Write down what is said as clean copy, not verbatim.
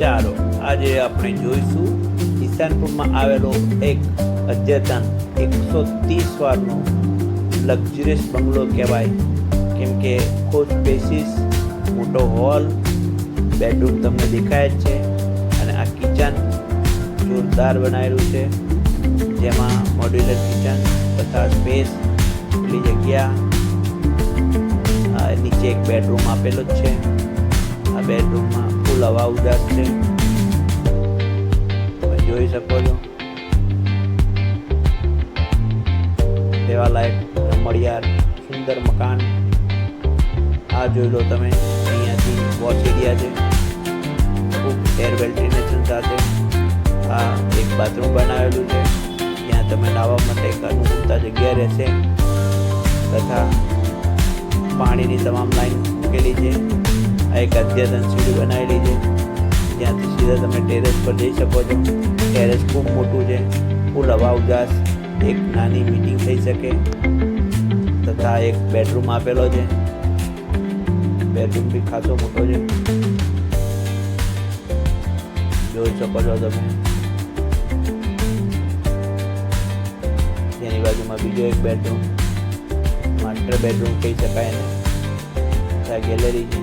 ચાલો આજે આપણે જોઈશું ઈશાનપુરમાં આવેલો એક અદ્યતન 130 વારનો લક્ઝરિયસ બંગલો કહેવાય, કેમ કે ખૂબ સ્પેસિસ, મોટો હોલ, બેડરૂમ તમને દેખાય જ છે અને આ કિચન જોરદાર બનાવેલું છે, જેમાં મોડ્યુલર કિચન તથા સ્પેસ, ખુલ્લી જગ્યા, નીચે એક બેડરૂમ આપેલો જ છે. આ બેડરૂમમાં ફૂલ હવા ઉજાસ છે, તમે જોઈ શકો છો. દેવા લાયક રમણીયાર સુંદર મકાન. આ જોઈ લો તમે, અહીંયાથી વોચ એરિયા છે, ખૂબ એર વેન્ટિલેશન સાથે. આ એક બાથરૂમ બનાવેલું છે, જ્યાં તમે નાહવા માટે એક અનુકૂળતા જગ્યા રહેશે, તથા પાણીની તમામ લાઈન મૂકેલી છે. આ એક અદ્યતન સીડી બનાવેલી છે, જ્યાંથી સીધા તમે ટેરેસ પર જઈ શકો છો. ટેરેસ ખૂબ મોટું છે, ફૂલ હવા ઉજાસ, એક નાની મીટિંગ થઈ શકે. તથા એક બેડરૂમ આપેલો છે, બેડરૂમ બી ખાસો મોટો છે, જોઈ શકો છો તમે. તેની બાજુમાં બીજો એક બેડરૂમ, માસ્ટર બેડરૂમ કહી શકાય એને. ગેલેરી છે,